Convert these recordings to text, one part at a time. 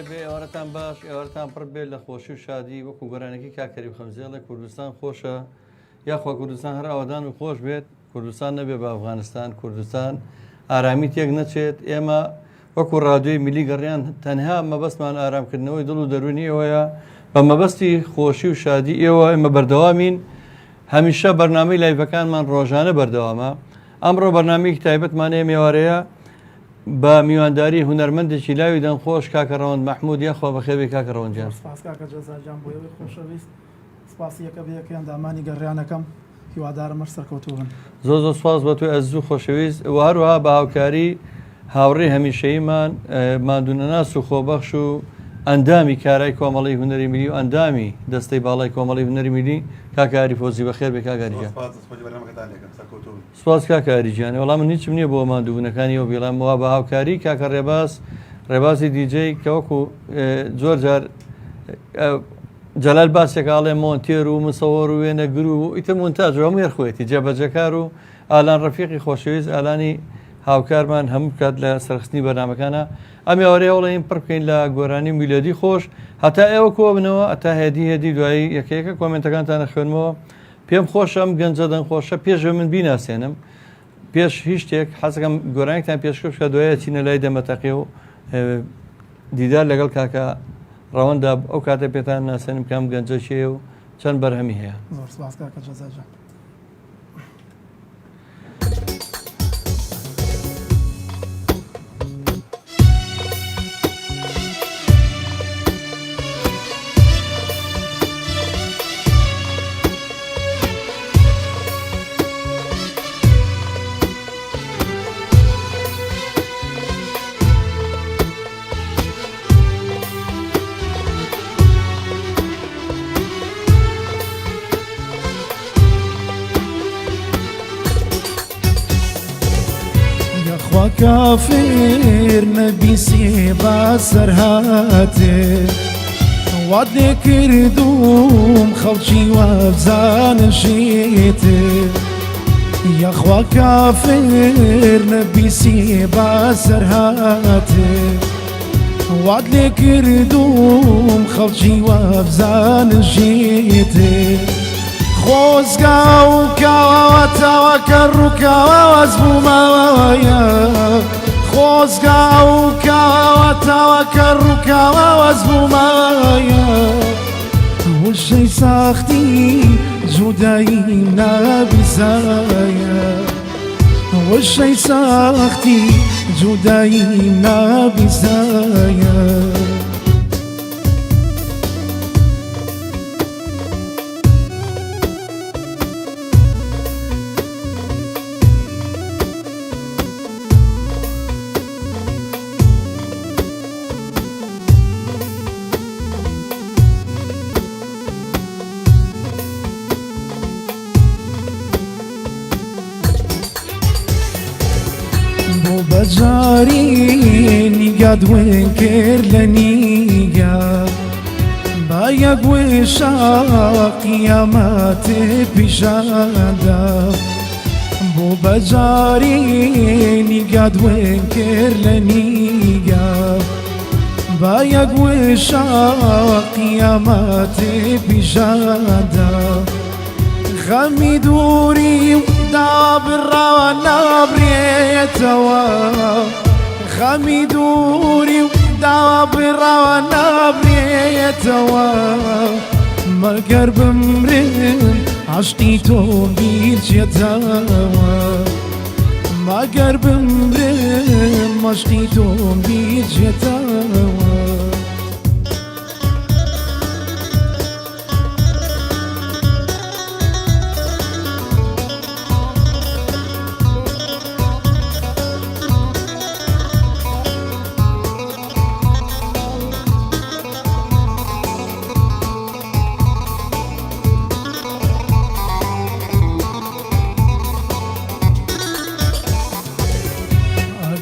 لەبێ ئێوارەتان باش ئێوارەتان پڕ بێت لە خۆشی و شادی وەکو گۆرانێکی کاکەری خەمزێڵە کوردستان خۆشە یاخوا کوردستان هەر ئاوادان و خۆش بێت کوردستان نەبێ بە ئەفغانستان کوردستان ئارامی تێک نەچێت ئێمە وەکو ڕادیۆی میلی گەڕیان تەنها مەبەستمان ئارامکردنەوەی دڵ و دەرونی ئێوەیە بە مەبەستی خۆشی و شادی ئێوە ئێمە بەردەوامین هەمیشە بەرنامەی لایڤەکانمان ڕۆژانە بەردەوامە ئەمڕۆ بەرنامەیەکی تایبەتمانەیە مێوارەیە بە میوانداری هونەرمەندێکی لاوی دەنخۆش کاکە ڕەوەند مەحموود یاخوا بەخێوی کاکە ڕەوەندجان سپاس کاکە جەزاجان بۆ ئێوەی خۆشەویست سپاسی یەکە بە یەکەیان دامانی گەڕیانەکەم هیوادارم مەش سەرکەوتوو بن زۆر سپاس بە توی ئەزیز و خۆشەویست و هەروەها بە هاوکاری هاوڕێ هەمیشەییمان مادوونەناس و خۆبەخش و ئەندامی کارای کۆمەڵی هونەری میلی و ئەندامی دەستەی باڵای کۆمەڵی هونەری میلی کاکاری فۆزی بەخێر بێ کاکاریجان سپاس کاکاریجیان وەڵام من هیچم نییە بۆ مادوونەکانی و بێڵامەوە بە هاوکاری کاکە ڕێبازی دیجەی کە وەکو زۆر جار جەلال باسێکاڵێ مۆنتێر و مسەوەڕ و وێنەگر و ئیتر مونتاژ هەموو هێرخۆیەتی جێبەجەکار و ئالان ڕەفیقی خۆشەویست ئالانی هاوکارمان هەموو کات لە سەرخستنی بەرنامەکانە ئەمێ ئەوەڵێن پڕ بکەین لە گۆرانی میلۆدی خۆش هەتا ئێوە کۆ بنەوە ئەتا هێدی دوایی یەکەیەکە کۆمنتەکانتانە خوێنمەوە پێم خۆشم گەنجە دەنخۆشە پێشە من بیناسێنم پێش هیچ شتێک حەزەکەم گۆرانێکتان پێشکەش کە دوایە چینە لای دەمەتەقی و دیدار لەگەڵ کاکە ڕەوەندا ئەو کاتە پێتان ناسێنم کام گەنجە چێ و چەند بەرهەمی هەیە زۆر سپاس کاکە جەزاجان کافر نەبیسی باسەر هاتێ وات لێ کردوم خەڵکی وابزانەشێتێ یەخوا کافر نەبیسی باسەر هاتێ وات لێ کردوم خەڵکی وابزانەشێتێ خۆزگا و کاواتەوە کە ڕووکاواز بوومەوەیە خۆزگا و کاواتەوە کە ڕووکاواز بوومەوەیە وشەی ساختی جودایی نابیزایە وشەی ساختی جودایی نابیزایە بەجاری نیگات وێن کرد لە نیگە با یەک وێشە قیامەتێ پیشاندا بۆ بەجاری نیگات وێن کرد لە نیگە با یەک وێشە قیامەتێ پیشاندا خەمی دووری دابڕاوە نابرێتەوە خەمی دووری و دابڕاوە نابرێتەوە مەگەر بمرم عاشقی تۆ بیرچێتەوە مەگەر بمرم عاشقی تۆ بیرچێتەوە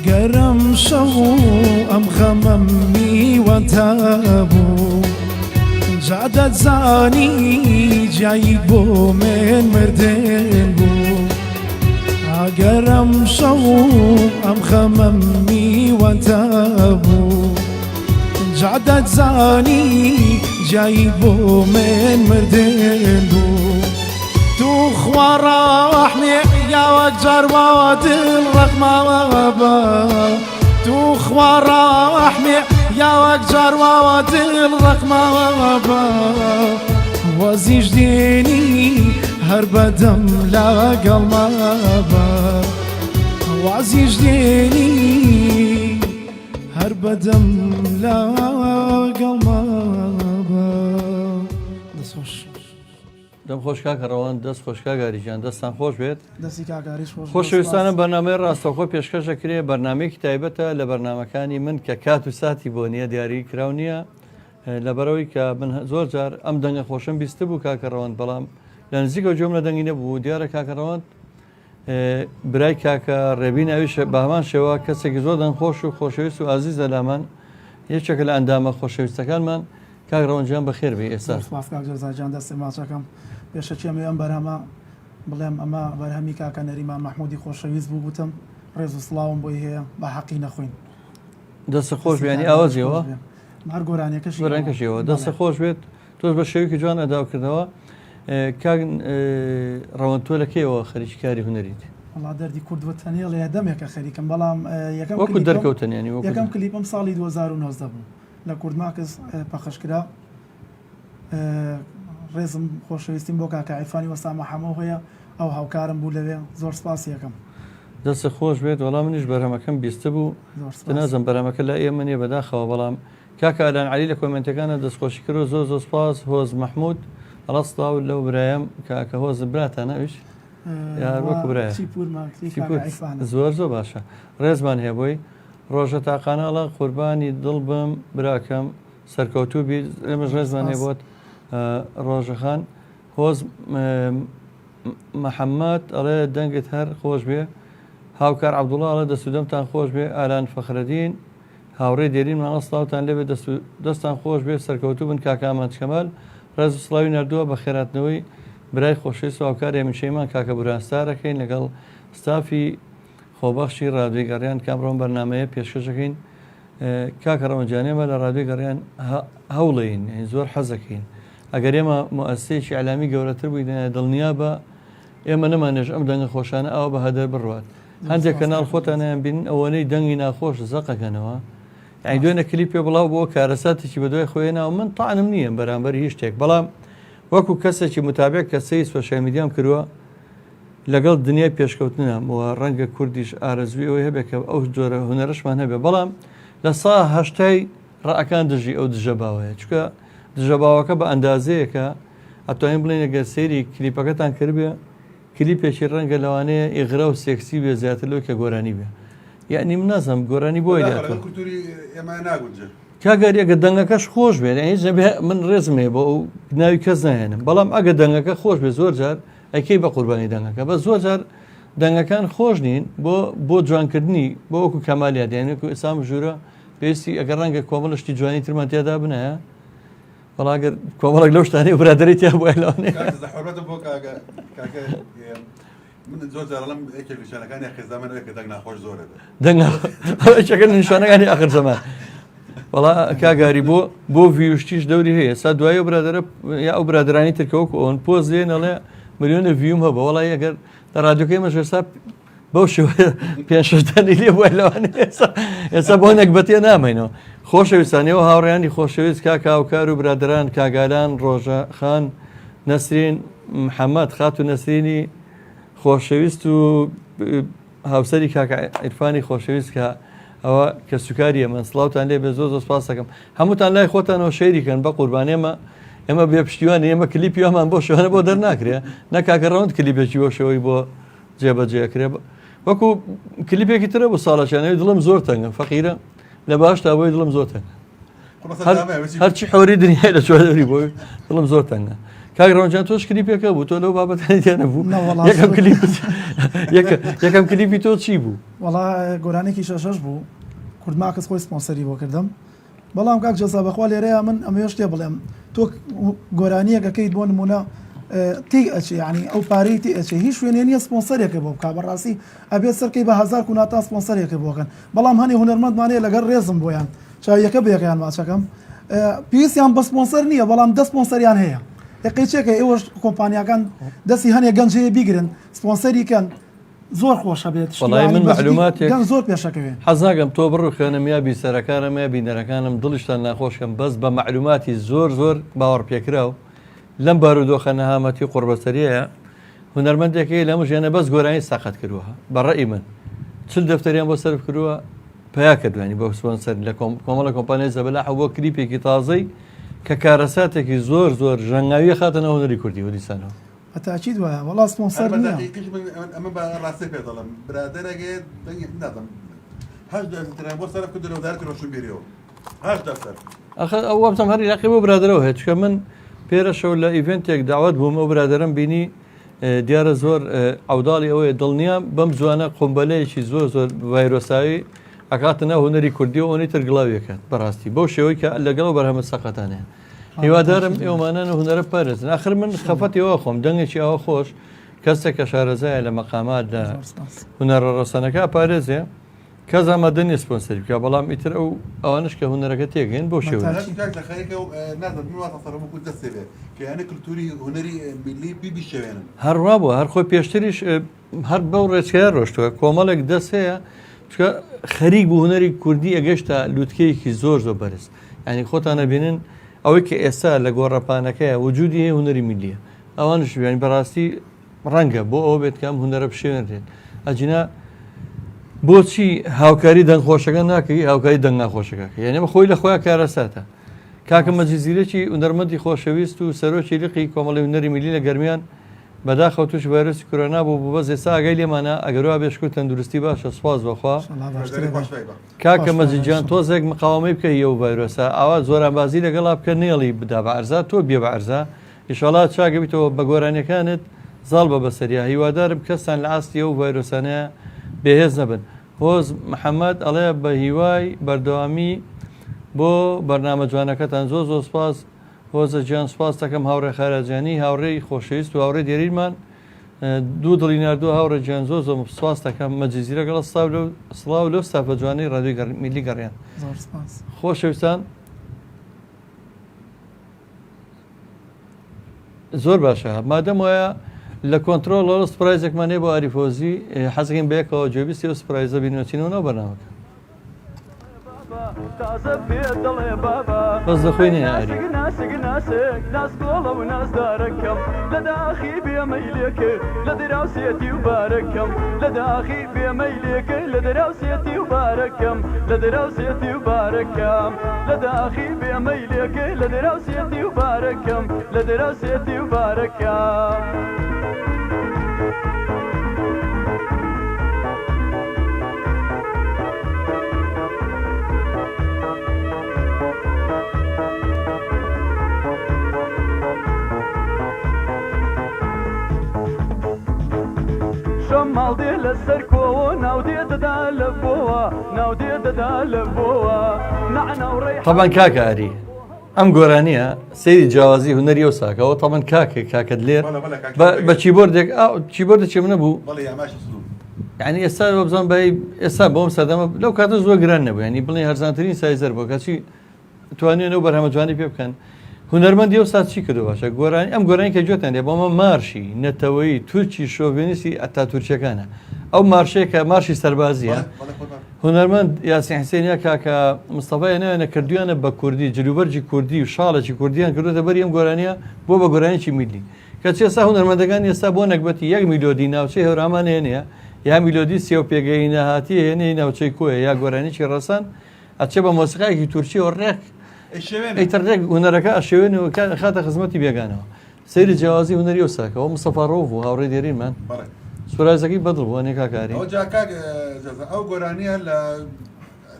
گەرم شەو ئەم خەمەم میوەتە بوو جا دەتزانی جایی بۆ من مردن بوو ئەگەرم شەو ئەم خەمەم میوەتە بوو جعدت زانی جایی بو من مردن بو تو خوارا احمي يا وجر وادل رقم وابا تو خوارا احمي يا وجر وادل رقم وابا وزيج ديني هر بدم لا قلبا وزيج ديني هر بدم لا قلبا دسوش دەم خۆش کاکەڕەوەن دەست خۆشکا گاریجان دەستان خۆش بێت دەستی کاگاریش خۆشەویستانە بەرنامەی ڕاستەوخۆ پێشکەشەکرێ بەرنمەیەکی تایبەتە لە بەرنمەکانی من کە کات و ساتی بۆ نییە دیاری کراو نییە لەبەرەوەی کە من زۆر جار ئەم دەنگە خۆشم بیستە بوو کاکەڕەوەند بەڵام لە نزیکە جۆم لە دەنگی نەبوو دیارە کاکەڕەوەند برای کاکە ڕێبین ئەویش بە هەمان شێوە کەسێکی زۆر دەنگخۆش و خۆشەویست و ئازیزە لامان یەکێکە لە ئەندامە خۆشەویستەکانمان کاکەڕەوەنجیان بەخێر بێ ئێستا جان دەستی ماچەکەم پێشەچێمە ئەم بەرهەمە بڵێم ئەمە بەرهەمی کاکە نەریمان مەحموودی خۆشەویست بوو بوتم ڕێز و سڵاوم بۆی هەیە بە حەقی نەخوین دەستە خۆش بیانی ئاوازیەوە هەر گۆرانکەشیەوە دەستە خۆش بێت تۆش بە شێوکی جوان ئەداکردەوە کاک ڕەوەند تۆ لەکەیەوە خەریکی کاری هونەریت وڵا دەردی کوردوە تەنێ لە یادەمێکە خەریکم بەڵام وەکو دەرکەوتنیانی یەکەم کلیپم ساڵی 2009 بوو لە کوردماکەس پەخشکرا ڕێزم خۆشەویستیم بۆ کاکە عیرفانی وەسامە هەموو هەیە ئەو هاوکارم بوو لەوێ زۆر سپاس یەکەم دەستە خۆش بێت وەڵام منیش بەرهەمەکەم بیستە بوو نازم بەرهەمەکە لە ئێمە نیە بەداخەوە بەڵام کاکە ئالان عەلی لە کۆمنتەکانە دەستخۆشی کرد و زۆر زۆر سپاس هۆز مەحموود ڕاستاو لەو برایەم کاکە هۆز براتانە ئەویش وەکو برایە زۆر زۆر باشە ڕێزمان هەیە بۆی ڕۆژە تاقانەڵە قوربانی دڵ بم براکەم سەرکەوتوو بی ئێمەش ڕێزمان هەیە بۆت ڕۆژەخان هۆز محەممەد ئەڵێ دەنگت هەر خۆش بێ هاوکار عەبدوڵڵا دەسوودەمتان خۆش بێ ئالان فەخرەدین هاوڕێ دێرین ماڵستاوتان لێبێ دەستان خۆش بێ سەرکەوتوو بن کاکامان کەمال ڕێز و سڵاوی نردووە بە خێراتنەوەی برای خۆشەویست و هاوکار هێمنشەیمان کاکە بورانستارەکەین لەگەڵ ستافی خۆبەخشی ڕادیۆی گەڕیان کامڕۆن بەرنمەیە پێشکەشەکەین کاکە ڕەوەنجانێمە لە ڕادیۆی گەڕیان هەوڵین زۆر حەزەکەین ئەگەر ئێمە مؤسسەیەکی عەلامی گەورەتر بووین دڵنیا بە ئێمە نەمانێژ ئەم دەنگە خۆشانە ئەوە بە هەدەر بڕوات هەندێک کەناڵ خۆتانیان بین ئەوەنەی دەنگی ناخۆش زەقەکەنەوە یعنی دوێنە کلیپێ بڵاو بۆ کارەساتێکی بە دوای خۆیێناوە من تاعنم نییە بەرامبەر هیچ شتێک بەڵام وەکو کەسێکی متابێک کەسەی سۆشیال میدیام کردووە لەگەڵ دنیای پێشکەوتنە و ڕەنگە کوردیش ئارەزوی ئەوەی هەبێت کە ئەو جۆرە هونەرشمان هەبێ بەڵام لە سا هەشتای ڕائەکان دژی ئەو دژەباوەیە چکە دژەباوەکە بە ئەندازەیەکە ئەتوانین بڵێن ئەگەر سەیری کلیپەکەتان کردبێ کلیپێکی ڕەنگە لەوانەیە ئیغرا و سێکسی بێ زیاتر لەوەی کە گۆرانی بێ یعنی من نازانم گۆرانی بۆی کاگەریەگە دەنگەکەش خۆش بێت من ڕێزمێ بۆ ئەو ناوی کەس نهێنم بەڵام ئەگە دەنگەکە خۆش بێ زۆر جار ئەکەی بە قوربانی دەنگەکە بە زۆر جار دەنگەکان خۆش نین بۆ جوانکردنی بۆ وەکو کەمالیات یانێک و ئێسام ژوورە پێویستی ئەگەر ڕەنگە کۆمەڵشتی جوانی ترمان تێدا بنایە بەڵاگەر کۆمەڵک لەو شتانی و برادری تیا بۆ لەوانێ من زۆر جارڵم یەکێک نیشانەکانی خێزانمان ئەوەیە کە دەنگ ناخۆش زۆرە دەنگەکە نیشانەکانی ئاخر زەمان وڵا کاگاری بۆ ڤیوشتیش دەوری هەیە سا دوایە برادرە یا ئەو برادرانی ترکەوەکو ئەوەن پۆز لێ نەڵێ ملیۆنە ڤیوم هەبە وڵی ئەگەر لە ڕادیۆکەی مەژێسا بەو شێوەیە پێشدانی لێ بۆی لەوانێ ئێستا بۆ نەکبەتێ نامێنەوە خۆشەویستانەوە هاوڕێیانی خۆشەویست کاکە هاوکار و برادران کاگالان ڕۆژەخان نەسرین محەممەد خات و نەسرینی خۆشەویست و هاوسەری کاکە عیرفانی خۆشەویست کە ئەوە کە سوکاریە من سڵاوتان لێ بێ زۆر زۆر سپاس دەکەم هەمووتان لای خۆتانەوە شەیریکەن بە قوربانێمە ئێمە بێ پشتیوان ئێمە کلیپیەمان بۆ شوێنە بۆ دەرناکرێ نەکاکە ڕەوند کلیپێکی بۆ شەوەی بۆ جێبەجێکرێ وەکو کلیپێکی ترە بۆ ساڵەچانەوەی دڵم زۆر تەنگە فەقیرە لە باشتا بۆی دڵم زۆر تەنگە هەرچی حەوری دنیای لە چۆدەری بۆی دڵم زۆر تەنگە کاک ڕەوەنجان تۆش کلیپێکە بوو تۆ لەو بابەتانی تێ نەبوو یەکەم کلیپی تۆ چی بوو؟ وەڵا گۆرانێکی شەشەش بوو کوردماکەس خۆی سپۆنسەری بۆ کردم بەڵام کاک جەسا بەخوا لێرەیە من ئەمە شتێ بڵێم تۆ گۆرانیەکەکەیت بۆ نمونە تی ئەچێ ینی ئەو پارەی تی ئەچێ هیچ شوێنێ نییە سپۆنسەرێکە بۆ بکە بەڕاستی ئەبێت سەرکەی بە هەزار کووناتا سپۆنسەرێکە بۆکەن بەڵام هەنی هونەرمەندمانەیە لەگەڵ ڕێزم بۆیان چاویەکە بەیەکیان ماچەکەم پێویستیان بە سپۆنسەر نییە بەڵام دە سپۆنسەریان هەیە یقیچێکە ئێوەش کۆمپانیەکان دەستی هەنێک گەنجەیە بیگرن سپۆنسەریکەن زۆر خۆشە بێت وەڵای من معلوماتێک زۆر پێشەکەوێ حەز ناکەم تۆ بڕوخێنم یا بیسەرەکانم یا بینەرەکانم دڵیشتان ناخۆشکەم بەس بە معلوماتی زۆر باوەڕ پێکراو لەم بارودۆخە نەهامەتی قوربەسەریەیە هونەرمەندێکی لەم ژیانە بەس گۆرانی ساقەت کردووە بەڕێی من چل دەفتەریان بۆ سەرف کردووە پیا کردوانی بۆ سپۆنسەر لە کۆمەڵە کۆمپانیای زەبەلاح بۆ کلیپێکی تازەی کە کارەساتێکی زۆر ژەنگاوی خاتەنە هونەری کوردی و دیسانەوە هەتاچیت وایە وەڵا سپۆنسەر نییە ئەمە بە ڕاستی پێ دەڵم برادەرەگەێت دەنگی نادەم هەش دەتران بۆ سەرف کردو وەزارەتی ڕۆشنبیریەوە هەش دەفتەر ئەو وەبتەم هەر عراقی بۆ برادرەوە هەیە چکە من پێرەشەو لە ئیڤنتێک داوت بووم ئەو برادەرم بینی دیارە زۆر ئەوداڵی ئەوەیە دڵنیا بەم زوانە قۆمبەلەیەکی زۆر ڤایرۆساوی ئەکاتنە هونەری کوردی و ئەوەی تر گڵاویەکەات بەڕاستی بەو شێوەی کە لەگەڵ بەرهەمە سەقەتانەیە هیوادارم ئێوەمانان هونەرە پارێزن ئاخر من خەفەتەوە خۆم دەنگێکی ئەوە خۆش کەسێک کە شارەزایە لە مەقامات لە هونەرە ڕۆسانەکە پارێزێ کەس ئامادە نیە سپۆنسەری بکە بەڵام ئیتر ئەوانش کە هونەرەکە تێگەین بۆ شێوە هەروە بووە هەر خۆی پێشتریش هەر بەو ڕێچکای ڕۆشتووە کۆمەڵێک دەست هەیە چکە خەریک بوو هونەری کوردی ئەگەشتە لووتکەیەکی زۆر بەرز ینی خۆتانە بینن ئەوەی کە ئێستا لە گۆڕەپانەکەیە وجودی هەیە هونەری میلیە ئەوانش بیانی بەڕاستی ڕەنگە بۆ ئەوە بێت کەم هونەرە بشێنرێت ئەجینا بۆچی هاوکاری دەنگخۆشەکە ناکەی هاوکاری دەنگ ناخۆشەکەکە یعنی بە خۆی لە خۆیان کارەساتە کاکە مەجززیرەکی هونەرمەندی خۆشەویست و سەرۆکی لقی کۆمەڵی هونەری میلی لە گەرمیان بەداخەوتوش ڤایرۆسی کۆرۆنا بوو بۆ بەس ئێستا ئاگای لێمانە ئەگەروا بێشکوت تەندروستی باشە سوپاس بەخوا کاکە مەجیدجان تۆزێک مقاومەی بکە یە و ڤایرۆسە ئاوا زۆرانبازی لەگەڵا بکە نێڵی بدا بە عەرزا تۆ بێ بە عەرزا ئیشەڵا چاگەبیتەوە بە گۆرانیەکانت زاڵ بە بەسەریا هیوادارم کەسان لە ئاستی ئەو ڤایرۆسانەیە بێهێز نەبن هۆز محەممەد ئەڵێ بە هیوای بەردەوامی بۆ بەرنامە جوانەکەتان زۆر سپاس هۆزە گیان سپاس دەکەم هاوڕێ خارەجانی هاوڕێی خۆشەویست و هاوڕێ دیێریمان دوو دڵی نردووە هاوڕێ گیان زۆر سپاس دەکەم مەجززیرە گەڵ سڵاو لەو ستافە جوانی ڕادیۆی میلی گەڕیان خۆشەویستان زۆر باشە مادەم وایە لە کۆنتترۆل لەڵ سپرایزێکمانێ بۆ ئاریفۆزی حەزەکەین بەیەکەوە جێبیستی و سپرایزە بینوەچینەوە بەناوەکە بەس دەخۆینێ ئاری ناسگۆڵە و نازدارەکەم لە داخی بێمەیلێکە لە دراوسێتی و بارەکەم لە داخی بێمەیلێکە لە دراوسێتی و بارەکەم لە دراوسێتی و بارەکەم لە داخی بێمەیلێکە لە دراوسێتی و بارەکەم لە دراوسێتی و بارەکەم ماڵدێ لەسەر کۆوە ناودێ دەدا لە بۆوە ناودێ دەدا لە بۆوە طبعا کاکە ئاری ئەم گۆرانیە سەیری جیاوازی هونەری ئەو ساکەەوە تەمەەن کاکەت لێر بە چیبۆردێک چیبۆردێکی منە بوو ینی ئێستا بزان ئێستا بۆم سەدەمە لەو کاتە زۆر گران نەبوو ینی بڵێ هەرزانترین سایزەر بۆ کەچی توانێن ئەو بەرهەمە جوانی پێ بکەن هونەرمەندی ئەو سات چی کردو باشە گۆرانی ئەم گۆرانی کە جوێتان دێ بۆمە مارشی نەتەوەی تورکی شۆڤێنیسی ئەتا تورکیەکانە ئەو مارشەیەکە مارشی سەربازیە هونەرمەند یاسین حسێنیا کاکە مستەفای نوێنە کردویانە بە کوردی جلوبەرجی کوردی و شاڵێکی کوردیان کردوتە بەری ئەم گۆرانیە بۆ بە گۆرانێکی میلی کەچی ئێستا هونەرمەندەکان ئێستا بۆ نەکبەتی یەک میلۆدی ناوچەی هەورامان هێنەیە یا میلۆدی سێ و پێگەی نەهاتی هێنەی ناوچەی کۆیە یا گۆرانێکی ڕەسان ئەچێ بە مۆسیقایەکی تورکی و ڕێک ئەیتەڕێک هونەرەکە ئەشێوێنەوە خاتە خزمەتی بێگانەوە سەیری جیاوازی هونەری ئەو ساکەەوە مستەفا ڕۆڤ و هاوڕێ دێریمان سورایزەکەی بەدڵ بووە نێ کاکاری ئەو گۆرانیە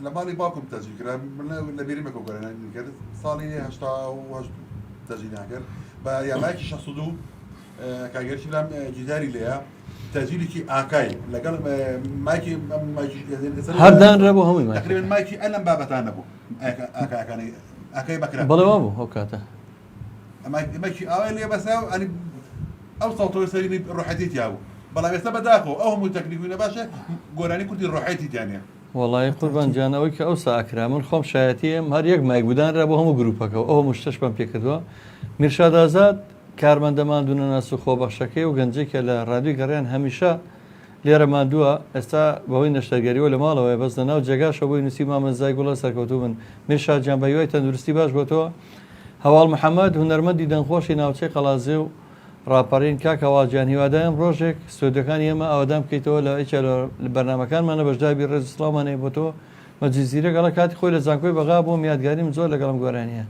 لە ماڵی باوکم تەجیکرا لە بیریمەکە گۆرانی کرد ساڵی هەشتا تەجی ناکرد بە یامایکی 62 کاگەرشی لام جیداری لێە تەجیلێکی ئاکای لەگەڵ مایکی هەردان ڕێ بۆ هەمووی تقریبا مایکی ئەلەم بابەتان نەبوو ئاکاکانی ئاکای بەکرا بەڵێوا بوو ئەو کاتە مایکی ئاوای لێ بەسا ئەنی ئەو ساڵتەوەی سەرینی ڕۆحەتی تیا بوو بەڵام ئێستا بەداخەوە ئەو هەموو تەکنیکوی نەباشە گۆرانی کوردی ڕۆحەتی تیانە وڵی قوربان جانەوەی کە ئەو ساکرا من خۆم شایەتیم هەر یەک مایک بودانرا بۆ هەموو گروپەکە ئەو مشتش بەم پێکردووە میرشاد ئازاد کارمەندەمان دوونە ناس و خۆبەخشەکەی و گەنجێکە لە ڕادیۆی گەڕیان هەمیشە لێرە مادووە ئێستا بەهۆی نەشتەرگەریەوە لە ماڵەوەی بەس لە ناو جێگاشە بۆی نووسی مامەزای گوڵە سەرکەوتوو بن میرشاد جان بەیوای تەندروستی باش بۆتەوە هەواڵ محەممەد هونەرمەندی دەنگخۆشی ناوچەی قەڵازێ و ڕاپەڕین کاکەواجیان هیوادایم ڕۆژێک سودەکانی ئێمە ئەوەدام بکەیتەوە لە ئیچ لە بەرنمەکانمانە بەشدابی ڕێز سڵامانەیە بۆتەوە مەجززیرە گەڵە کاتی خۆی لە زانکۆی بەغا بۆ یادگاریم زۆر لەگەڵم گۆرانیە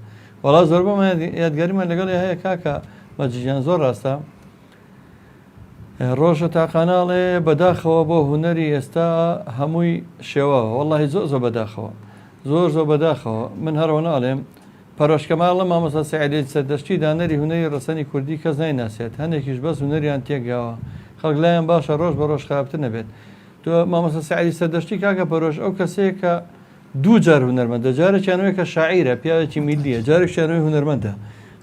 وڵا زۆر بەم یادگاریمان لەگەڵ هەیە کاکە مەجیجیان زۆر ڕاستە ڕۆژە تاقاناڵێ بەداخەوە بۆ هوەری ئێستا هەمووی شێوە وەڵی زۆر بەداخەوە زۆر بەداخەوە من هەرەوە ناڵێم پەرۆشکەماڵە مامۆستا سەعیدی سەردەشتی دانەری هونەری ڕسەنی کوردی کەس نایناسێت هەندێکیش بەس هونەریان تێکگاوە خەڵک لایەن باشە ڕۆژ بە ڕۆژ خراپتر نەبێت تۆ مامۆستا سەعیدی سەردەشتی کاکە پەرۆش ئەو کەسەیە کە دوو جار هونەرمەندە جارێکیانەوەی کە شاعیرە پیاوێکی میلیە جارێکیانەوەی هونەرمەندە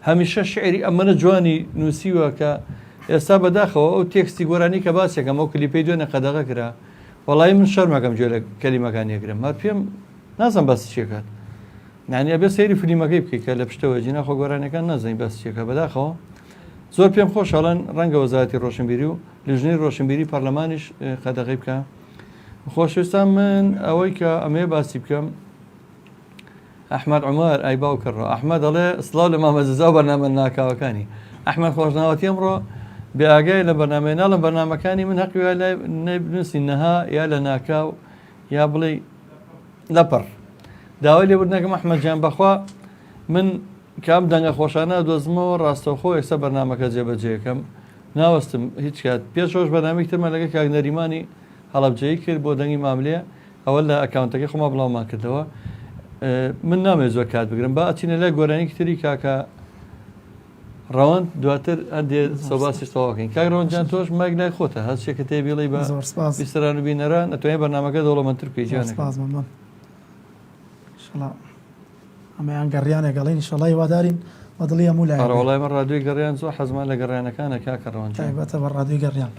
هەمیشە شعری ئەمەە جوانی نووسیوە کە ئێستا بەداخەوە ئەو تێکستی گۆرانی کە باسێکەکەم ئەو کلیپەی دوێنە قەدەغە کرا وەڵی من شەرمەکەم گوێ لە کەلیمەکانیەگرم هەر پێم نازم باسی چێکات نانی ئەبێ سەیری فلیمەکەی بکەیت کە لە پشتەوە جینا خۆ گۆرانەکان نازانین باسی چێکە بەداخەوە زۆر پێم خۆشحاڵەن ڕەنگە وەزارەتی ڕۆشنبیری و لژنەی ڕۆشنبیری پەرلەمانیش قەدەغەی بکە خۆشویستان من ئەوەی کە ئەمێ باسی بکەم ئەحمەد عومەر ئای باو کڕەوە ئەحمەد دەڵێ سڵاو لە مامەزەزا و بەرنامە ناکاوەکانی ئەحمەد خۆشناوەتی ئەمڕۆ بێئاگای لە بەرنامەیە ناڵم بەرنامەکانی من هەقی وای لای بنووسی نەها یا لە ناکاو یا بڵێ لەپڕ داوای لێبوردنەکەم ئەحمەد جان بەخوا من کام دەنگە خۆشانە دۆزمەوە ڕاستەوخۆ ئێستا بەرنامەکە جێبەجێەکەم ناوەستم هیچ کات پێشۆش بەرنامەی ترمە لەگە کاک نەریمانی هەڵەبجەیی کرد بۆ دەنگی ماملێ ئەوە لە ئەکاونتەکەی خۆما بڵاومان کردەوە من نامێت زۆر کات بگرم با ئەچینە لای گۆرانی تری کاکە ڕەوەند دواتر هەندێ سەباسی تەواوکەین کاک ڕەوەندجان تۆش مایک لای خۆتە هەستێکە تێبیڵی بە بیستران و بینەران ئەتوانێت بەرنامەکە دەوڵەمەندتر بکەیت ئەمەیان گەڕیانە گەڵین شڵی وادارین بەدڵی هەموو لای وڵای من ڕادیۆی گەڕیان زۆر حەزمان لە گەڕیانەکانە کاکە ڕەوەند تایبەتە بە ڕادیۆی گەڕیان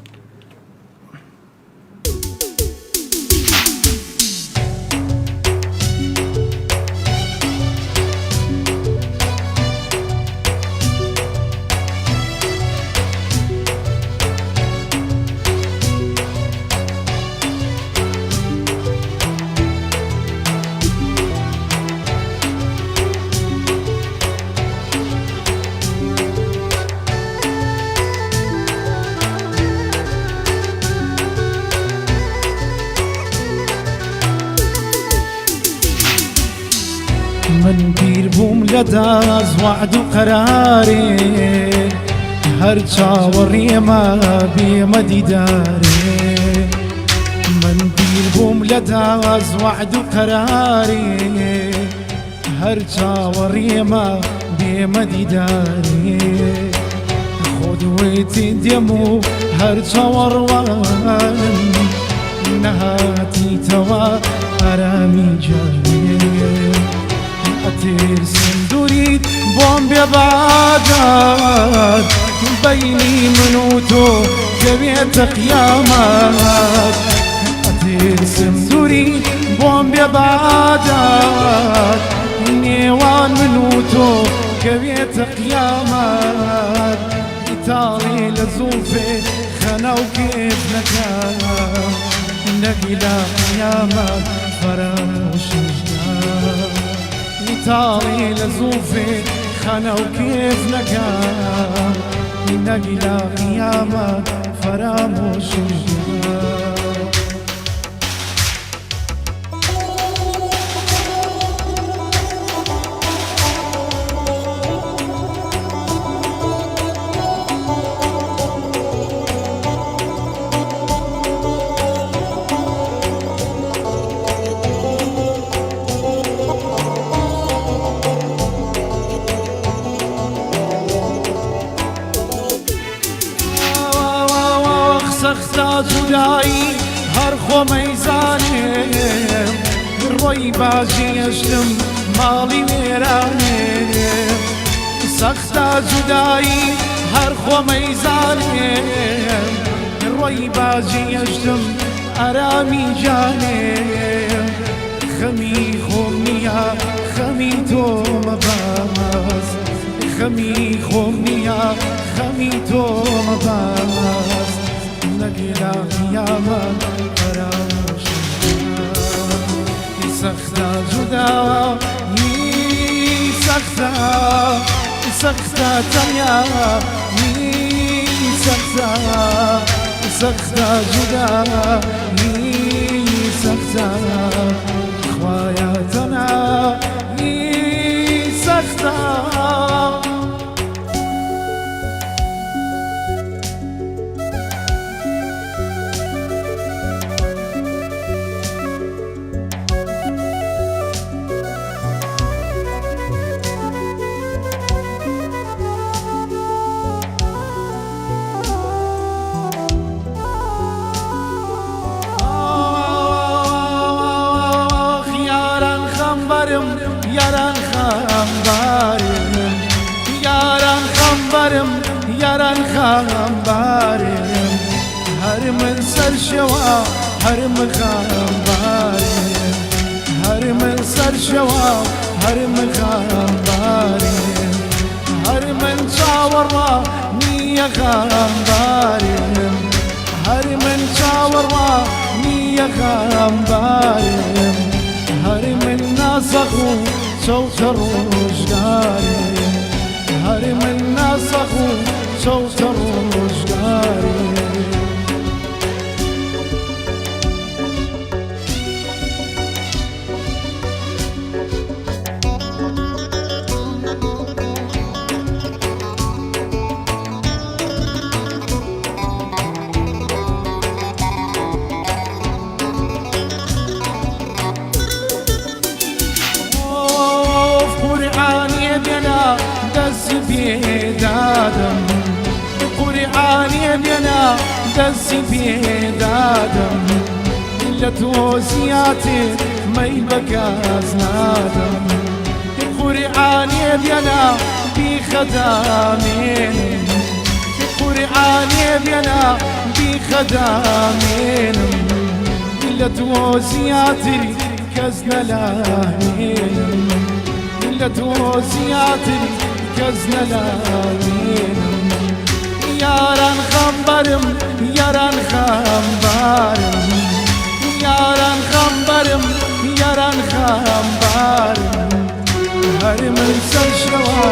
من پیر بووم لە داز وعد و قەرارێ هەر چاوەڕێمە بێمە دیدارێ من پیر بووم لە داز وعد و قەرارێ هەر چاوەڕێمە بێمە دیدارێ خۆدوێتی دێم و هەر چاوەڕوانم نەهاتیتەوە ئارامی جانێ ئەترسم دووریت بۆم بێبادات بەینی من و تۆ دەوێتە قیامەت ئەترسم دووریت بۆم بێبادات نێوان من و تۆ دەوێتە قیامەت ئیتاڵی لە زوڵفێ خەنە و کێف نەکەم نەگی لە قیامەت فەرامۆشم تاڵی لە زوڵفێ خەنە و کێف نەکەم نەگی لە قیامەت فەرامۆشم سەختا جودایی هەر خۆمەیزانێم ڕۆی باشی ئەشتم ماڵی وێرانێم سەختا جودایی هەر خۆمەیزانێم ڕۆی باشی ئەشتم ئارامی جانێم خەمی خۆم نییە خەمی تۆ مەباس خەمی خۆم نییە خەمی تۆ مەباس نەگیرا قیامەت فرامۆشی سەختە جودایی سەختە سەختە تەنیایی سەختە سەختە جودایی سەختە خوایە تەنایی سەختە yaran xambarım yaran xambarım yaran xambarım her min serşeva her min xambarım her min serşeva her min xambarım her min çavarma niye xambarım her min çavarma niye xambarım هر من ناسخو صوت الرجال هر من ناسخو صوت الرجال دادم قرآني بينا دسي بيدادم لتوزياتي ما يبقى زنادم قرآني بينا بخدامين قرآني بينا بخدامين لتوزياتي كزن لاهين لتوزياتي كزن لاهين yaran xambarım yaran xambarım yaran xambarım yaran xambarım her min serşeva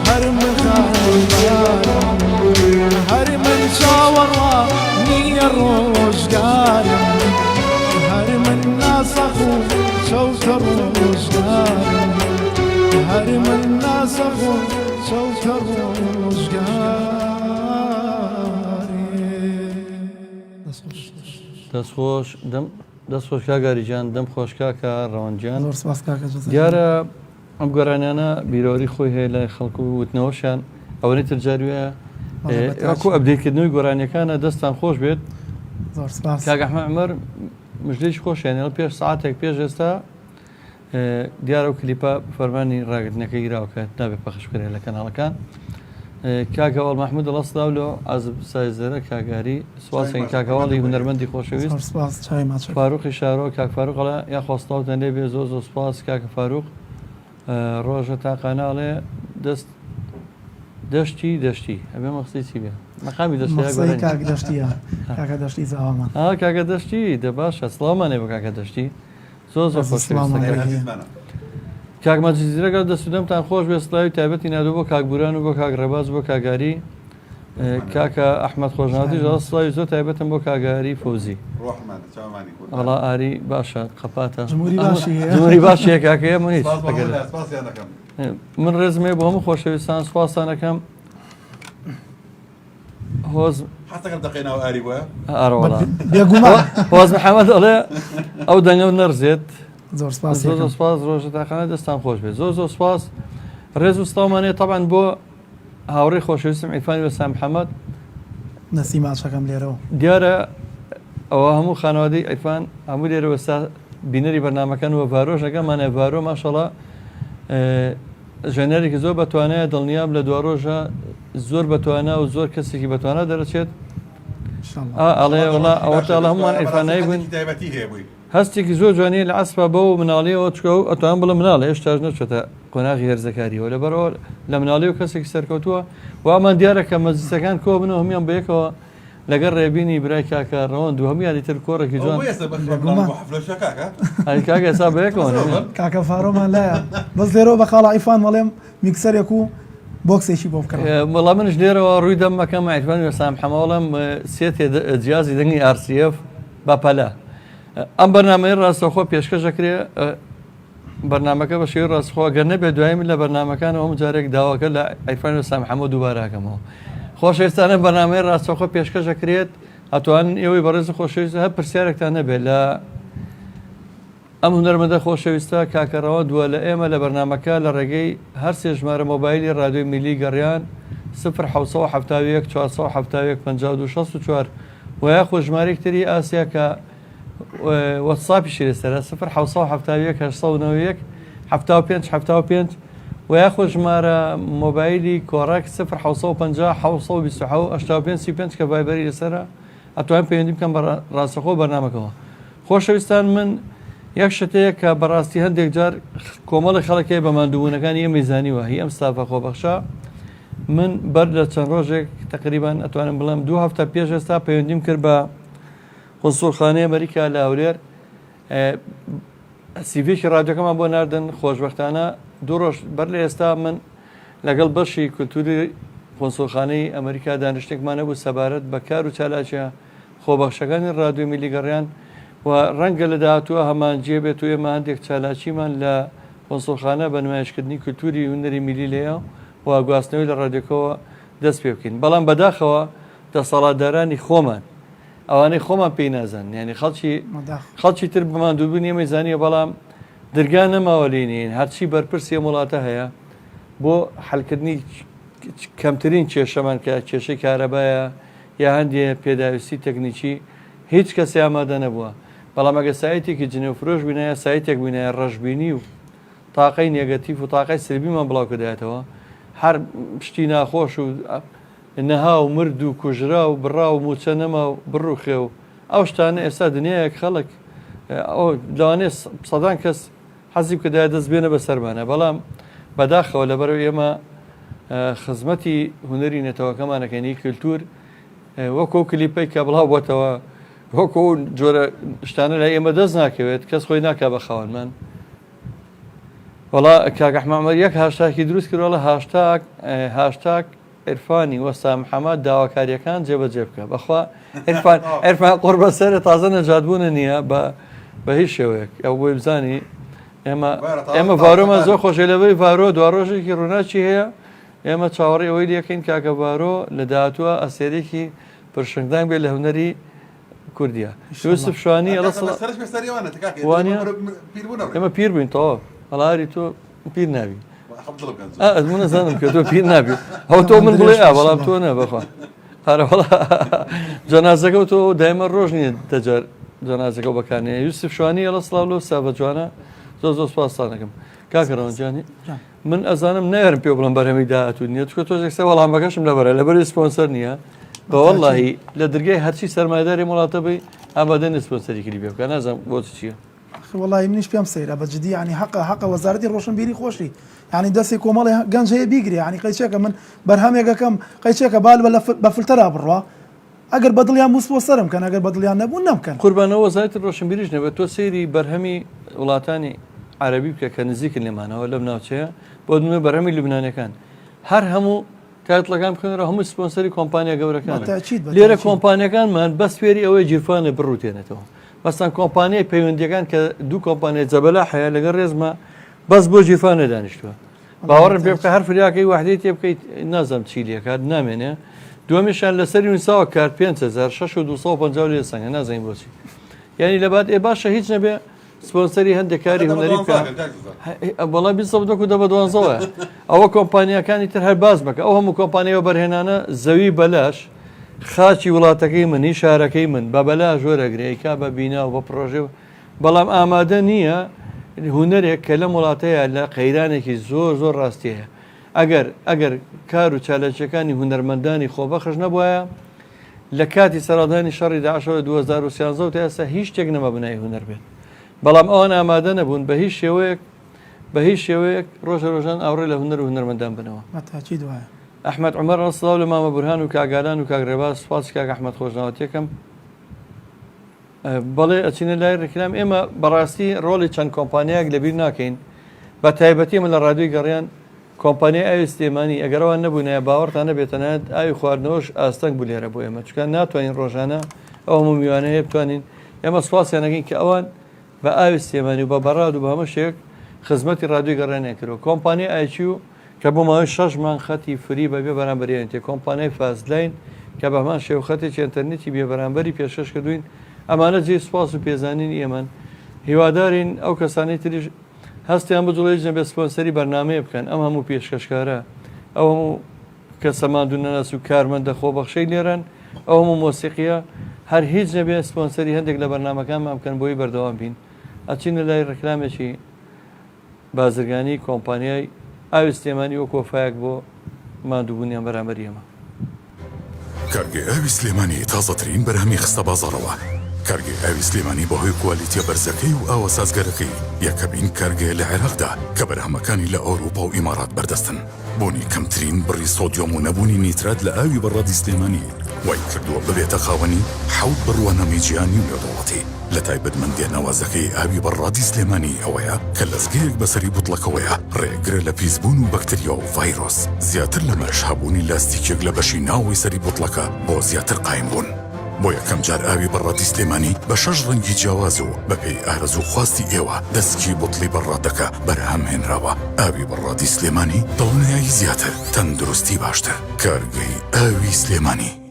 her min xambarım her min çavarva niye rojgarım her min nasakhu صوت الرجال her min nasakhu صوت الرجال دەستخۆش دەستخۆش کاگاریجان دەم خۆشکا کە ڕەوانجیان زۆر سپاس کاکە جەزا. دیارە ئەم گۆرانیانە بیرۆری خۆی هەیە لە خەڵکو و وتنەوەشان ئەوەی تر جارویە ئەکو ئەبدێتکردنەوەی گۆرانیەکانە دەستان خۆش بێت. زۆر سپاس کاک ئەحمەد عومەر مژدەیەکی خۆشیان پێش ساعاتێک پێش ئێستا دیارە و کلیپە فەرمانی ڕاگرتنەکە گیراوکە نابێت پەخشکرێت لە کەناڵەکان. کاکەواڵ محمود دەڵەستاولۆ ئازب سایزەرە کاگاری سواسێن کاکەواڵی هونەرمەندی خۆشەویست زۆر سپاس چای ماچ فاروقی شارۆ کاک فاروقڵە یا خۆستاوتەن لێ بێ زۆر زۆر سپاس کاکە فاروق ڕۆژە تا قاناڵێ دەشتی ئەبێ مەقسەی چی بێ مەقامی مەقسەی کاک دەشتیە کاکە دەشتی زاوامان کاکە دەشتی دە باشە سڵامانێ بە کاکە دەشتی زۆر زۆر خۆشەویستەکە کاک مەجلیسەکە دەستودەمتان خۆش بێ سڵاوی تایبەتی نادوو بۆ کاک بوران و بۆ کاک ڕێباز بۆ کاگاری کاکە ئەحمەد خۆشناوتی سڵاوی زۆر تایبەتم بۆ کاگاری فۆزی ئەڵا ئاری باشە قەپاتە جمهوری باشیە کاکەیە منیت من ڕێزمێ بۆ هەموو خۆشەویستان سوپاسانەکەم هۆز هۆز محەممەد ئەڵێ ئەو دەنگە و نەرزێت زۆر سپاس زۆر سپاس ڕۆژە تاخانە دەستان خۆش بێت زۆر زۆر سپاس ڕێز و ستاومانێ تەبەن بۆ هاوڕێی خۆشەویستم عیرفانی وەسام محەممەد نەسی ماچەکەم لێرەوە دیارە ئەوە هەموو خانەوادەی عیرفان هەموو لێرە وەستا بینەری بەرنامەکان وە ڤارۆژەکەمانە ڤارۆ ماشەڵڵا ژەنەرێکی زۆر بەتوانایە دڵنیام لە دوا ڕۆژە زۆر بەتوانە و زۆر کەسێکی بەتوانە دەرەچێت شاء الله ئەڵێ وڵا ئەوەتە لە هەمومان ئەیفانایی بوون تایبەتی هەیە بووی هەستێکی زۆر جوانی لە عسپا بەو مناڵیەوە چکە و ئەتوان بڵە مناڵە هێشتاش نەچێتە قۆناغی هێرزەکاریەوە لەبەرەوە لە مناڵی و کەسێکی سەرکەوتووە و ئەمان دیارەکە مەجلیسەکان کۆ بنەوە هەمیان بەیەکەوە لەگەر ڕێبینی برای کاکە ڕەوەند و هەمویان دیتر کۆڕێکی جوان کاکە ئێستا بەیەکەوە کاکە فارۆمان لایە بەس لێرەوە بە خاڵ ئایفان مەڵێم میکسەرێک و بۆکسێکی بۆ بکڕ وەڵا منش لێرەوە ڕووی دەمەکەم ئایفان وێسام حەماوەڵم سێتێ جیازی دەنگی RCF بەپەلە ئەم بەرنامەی ڕاستەخۆ پێشکەشەکرێ بەرنمەکە بە شێوەی ڕاستخۆ گەر نەبێت دوای من لە بەرنمەکانەوە هەموو جارێک داواکە لە ئایفان وێسام حەمە دووباراکەمەوە خۆشەویستانە بەرنامەی ڕاستەخۆ پێشکەشەکرێت ئەتوانن ئێوەی بەڕێز خۆشەویست هەر پرسیارێکتان نەبێت لە ئەم هونەرمەندە خۆشەویستە کاکەڕەوە دووە لە ئێمە لە بەرنمەکە لە ڕێگەی هەر سێ ژمارە مۆبایلی ڕادیۆی میلی گەڕیان 1970 471 52 64 و یاخۆ ژمارەی تری ئاسیا کە وەتساپی شێسەرە 1970 891 75 و یاخۆ ژمارە مۆبایلی کۆڕک 1950 85 کە ڤایبەری لەسەرە ئەتوانین پەیوەندی بکەم بە ڕاستەخۆ بەرنامەکەەوە خۆشەویستان من یەک شتەیە کە بەڕاستی هەندێک جار کۆمەڵی خەڵکێ بە ماندووبوونەکانی ئێمە میزانیوە هی ئەم ستافە خۆبەخشە من بەر لە چەند ڕۆژێک تقریبان ئەتوانم بڵێم 2 هەفتە پێش ئێستا پەیوەندیم کرد بە قونسوڵخانەی ئەمریکا لە هەولێر سیڤێکی ڕادیۆکەمان بۆ ناردن خۆشبەختانە 2 ڕۆژ بەر لە ئێستا من لەگەڵ بەشی کولتوری قونسوڵخانەی ئەمریکا دانیشتێکمانە بوو سەبارەت بە کار و چالاکیە خۆبەخشەکانی ڕادیۆ میلی گەڕیان و ڕەنگە لە داهاتووە هەمان جێبێت و ئێمە هەندێک چالاکیمان لە قونسوڵخانە بە نمایشکردنی کولتوری هونەری میلی لێیە و گواستنەوەی لە ڕادیۆکەوە دەست پێ بکەین بەڵام بەداخەوە دەسەڵاتدارانی خۆمان ئەوانەی خۆمان پێی نازان یعنی خەڵکی تر بماندووبوونی ئێمەزانیە بەڵام دەرگا نەماوە لێنین هەرچی بەرپرسی وڵاتە هەیە بۆ حلکردنی کەمترین کێشەمان کە کێشەی کارەبایە یا هەندێ پێداویستی تەکنیکی هیچ کەسی ئامادە نەبووە بەڵام ئەگە سایتێکی جنێوفرۆش بینایە سایتێک بینایە ڕەشببینی و تاقەی نێگەتیف و تاقای سربیمان بڵاو کردایەتەوە هەر پشتی ناخۆش و نەها و مرد و کوژرا و بڕا و موچە نەما و بڕ و خێو ئەو شتانە ئێستا دنیایەک خەڵک ئەو لەوانێ سەدان کەس حەزی کردای دەست بێنە بە سەرمانە بەڵام بەداخەوە لەبەرەوە ئێمە خزمەتی هونەری نێتەوەکەمانەکەنی کللتور وەکو کلیپەی کە بڵاو بۆتەوە وەکو جۆرە شتانە لە ئێمە دەست ناکەوێت کەس خۆی ناکا بە خاوەنمان وڵا کاگەحمەمەد یەک هاشتاکی دروست کردوڵە هاشتاک عرفانی وەستا محەممەد داواکاریەکان جێبەجێ بکە بەخوا عرفان قڕ بەسەرە تازە نەجادبوونە نییە بە هیچ شێوەیەک ئەو بۆی بزانی ئێمە ڤارۆمە زۆر خۆشی لەبەری ڤارۆ دوا ڕۆژێکی ڕووناچی هەیە ئێمە چاوەڕی ئەوەی لەکەین کاکە ڤارۆ لە داهاتووە ئەسێرێکی پرشنگدان بێت لە هونەری کوردیە یوسف شوانی ئێمە پیر بووین تەواو هەڵاری تۆ پیر ناوی من نەزانم کە تۆ پیر نابی ئەو تۆ من بڵێ بەڵام تۆ نە بەخوا هەرەوەڵا جەنازەکە و تۆ دایمە ڕۆژ نییە دەجار جەنازەکە بەکانەیە یوسف شوانی ئەڵە سڵاو لەو سابە جوانە زۆر سپاسانەکەم کاکەڕەوەجانی من ئەزانم نەیارم پێ بڵم بەرهەمی داهاتوو نییە چکە تۆ جێکسە وەڵامەکەشم لەبەرە لەبەری سپۆنسەر نییە بەوەڵی لە دەرگای هەرچی سەرمایداری وڵاتە بی ئابادە نسپۆنسەری کردی پێ بکە نازانم بۆچ چییە والله منیش پێم سەیرە بە جدی ینی حەقە وەزارەتی ڕۆشنبیری خۆشی ینی دەستی کۆمەڵی گەنج هەیە بیگری ینی قەیچێکە من بەرهەمێکەکەم قەیچێکە بال بە فلتەرا بڕوا ئەگەر بەدڵیان مووسۆ سەرم کەن ئەگەر بەدڵیان نەبوون نەمکەن قوربانەوە وەزارەتی ڕۆشنبیریش نەبێت تۆ سەیری بەرهەمی وڵاتانی عەرەبی بکە کە نزیکن لێمانەوە لەم ناوچەیە بۆ دنیا بەرهەمی لوبنانەکان هەر هەموو کاتڵەکان بکەنەوە هەموو سپۆنسەری کۆمپانیا گەورەکان لێرە کۆمپانیەکانمان بەس فێری ئەوەی جیرفانە بڕوتێنێتەوە بەستان کۆمپانیای پەیوەندیەکان کە دوو کۆمپانیای جەبەلا حەیە لەگەڵ ڕێزمە بەس بۆ جیرفانە دانیشتووە باوەڕم پێ بکە هەر فریاکەی وحدەی تێ بکەیت نازەم چی لێکات نامێنێ دووەمیشان لەسەری نووساوە کار 5250 لێ سەنگە نازانین بۆچی یعنی لەبات ئێ باشە هیچ نەبێ سپۆنسەری هەندێک کاری هونەری بکە بەڵام 12 ئەوە کۆمپانیەکانی تر هەر باز بکە ئەو هەموو کۆمپانیەوە بەرهێنانە زەوی بەلاش خاچی وڵاتەکەی منی شارەکەی من بە بەلا ژۆرەگرێکا بە بینا و بە پرۆژێ بەڵام ئامادە نییە هونەرێک کە لەم وڵاتەیە لە قەیرانێکی زۆر ڕاستی هەیە ئەگەر کار و چالەکیەکانی هونەرمەندانی خۆبەخش نەبووایە لە کاتی سەرادانی شەڕی داعشەوە 2013 و تا ئێستا هیچ شتێک نەما بنای هونەر بێت بەڵام ئەوان ئامادە نەبوون بە هیچ شێوەیەک ڕۆژە ڕۆژان ئاوڕێ لە هونەر و هونەرمەندان بنەوە مەتاکی دوایە ئەحمەد عومەر ڕەسڵاو لە مامە بورهان و کاگالان و کاگڕێباز سوپاس کاک ئەحمەد خۆشناوەتیەکەم بەڵێ ئەچینە لای ڕێکلام ئێمە بەڕاستی ڕۆڵی چەند کۆمپانیاک لەبیر ناکەین بە تایبەتی من لە ڕادیۆی گەڕیان کۆمپانیای ئاوی سلێمانی ئەگەرەوە نەبوونایە باوەڕتان نەبێتەنەت ئاوی خواردنەوەش ئاستەنگ بوو لێرە بۆ ئێمە چکە ناتوانین ڕۆژانە ئەو هەموو میوانەیە بتوانین ئێمە سوپاسیانەکەین کە ئەوان بە ئاوی سلێمانی و بە بەڕاد و بە هەموو شتێک خزمەتی ڕادیۆی گەڕیانیان کردەوە کۆمپانیای ئایچیو کە بۆ ماوەی 6 مانگ خەتی فری بەبێ بەرامبەریان تێ کۆمپانیای فازلاین کە بە هەمان شێو خەتێکی ئینتەرنێتی بێبەرامبەری پێشکەش کردوین ئەمانە جێ سوپاس و پێزانین ئێمەن هیوادارین ئەو کەسانی تریش هەستیان بجوڵێژنە بە سپۆنسەری بەرنامەیە بکەن ئەم هەموو پێشکەشکارە ئەو هەموو کە سەماندونەناس و کارمەندە خۆبەخشەی لێران ئەو هەموو مۆسیقیە هەر هیچ نەبێ سپۆنسەری هەندێک لە بەرنامەکانمان بکەن بۆی بەردەوام بین ئەچینە لای ڕێکلامێکی بازرگانی کۆمپانیای ئاوی سلێمانی وەک وەفایەک بۆ مادووبوونیان بەرامبەری ئێمە کارگەی ئاوی سلێمانی تازەترین بەرهەمی خستە بازاڕەوە کارگەی ئاوی سلێمانی بەهۆی کوالیتیە بەرزەکەی و ئاوە سازگەرەکەی یەکەمین کارگەیە لە عێراقدا کە بەرهەمەکانی لە ئەوروپا و ئیمارات بەردەستن بۆنی کەمترین بڕی سۆدیۆم و نەبوونی نیترات لە ئاوی بەڕادی سلێمانی وای کردووە ببێتە خاوەنی حەوت بڕوانەمی جیهانی و نێودەوڵەتی لە تایبەتمەندیە ناوازەکەی ئاوی بەڕادی سلێمانی ئەوەیە کە لەزگەیەک بەسەری بوتڵەکەوەیە ڕێگرە لە پیسبوون و بەکتریا و ڤایرۆس زیاتر لەمەش هەبوونی لاستیکێک لە بەشی ناوەی سەری بوتڵەکە بۆ زیاتر قایم بوون بۆ یەکەم جار ئاوی بەڕادی سلێمانی بە 6 ڕەنگی جیاواز و بەپێی ئارەزوو خواستی ئێوە دەستکی بوتڵی بەڕادەکە بەرهەم هێنراوە ئاوی بەڕادی سلێمانی دڵنیایی زیاتر تەندروستی باشتر کارگەی ئاوی سلێمانی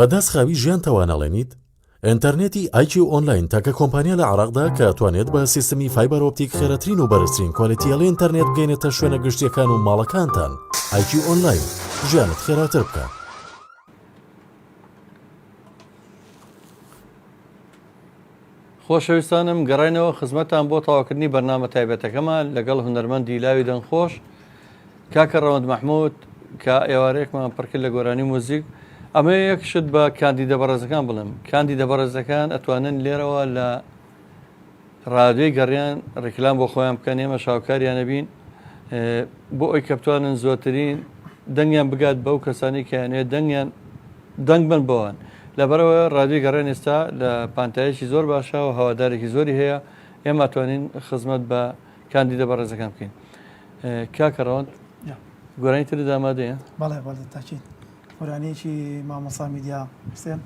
بەدەست خاوی ژیان تەوانەڵێنیت ئینتەرنێتی ئایکیو ئۆنلاین تاکە کۆمپانیا لە عێراقدا کە توانێت بە سیستمی فایبەر ئۆپتیک خێرەترین و بەرزترین کۆلیتیەڵی ئینتەرنێت بگەینێتە شوێنە گشتیەکان و ماڵەکانتان ئایکیو ئۆنلاین ژیانت خێراتر بکە خۆشەویستانم گەڕینەوە خزمەتان بۆ تەواوکردنی بەرنامە تایبەتەکەمان لەگەڵ هونەرمەندی لاوی دەنگخۆش کاکە ڕەوەند مەحموود کە ئێوارەیەکمان پڕکرد لە گۆرانی موزیک ئەمە یەکشت بە کاندیدە بەڕێزەکان بڵم کاندیدە بەڕێزەکان ئەتوانن لێرەوە لە ڕادیۆی گەڕیان ڕێکلام بۆ خۆیان بکەن ئێمە شاوکاریانە بین بۆ ئەوی کە بتوانن زۆرترین دەنگیان بگات بەو کەسانی کەیانوێت دەنگ بن بۆوان لەبەرەوە ڕادیۆی گەڕێن ئێستا لە پانتایشی زۆر باشە و هەوادارێکی زۆری هەیە ئێمە توانین خزمەت بە کاندیدە بەڕێزەکان بکەین کاکە ڕەوەند گۆرانی تر دامادەیە بەڵێ بەڵێ تاکید گۆرانیەکی مامۆستا میدیا حسێن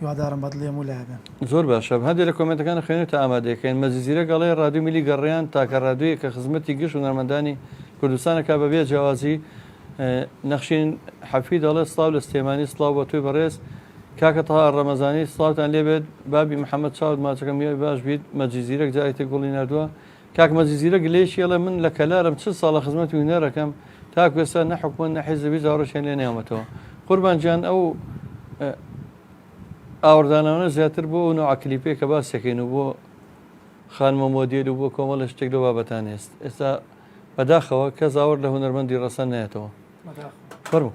هیوادارم بەدڵ لێم و لایبێن زۆر باشە هەندێک لە کۆمنتەکان خوێنێتە ئامادەکەین مەزیزیرە گەڵێ ڕادیۆ میلی گەڕیان تاکە ڕادیۆیە کە خزمەتی گشت و نەرمەندانی کوردستانەکە بەبێ جیاوازی نەخشین حەفی دەڵێ سڵاو لە سلێمانی سڵاو بە توی بەڕێز کاکە تەها ڕەمەزانی سڵاوتان لێبێت بابی محەممەد چاوت ماچەکەم یای باش بیت مەجیزیرەك جایتە گوڵی نردووە کاک مەجیزیرە گلێشی ئەڵێ من لە کەلارم چ ساڵە خزمەتی هونەرەکەم تاکو ئێستا نەحکومە نەحیزبی زاڕۆشیان لێ نێومەتەوە قوربان گیان ئەو ئاوردانانە زیاتر بۆ و نوعکلیپێ کە باسەکەین و بۆ خانمە مۆدیل و بۆ کۆمەڵە شتێک لە بابەتان هێست ئێستا بەداخەوە کەس ئاورد لە هونەرمەندی ڕەسەن نایەتەوە فەرموو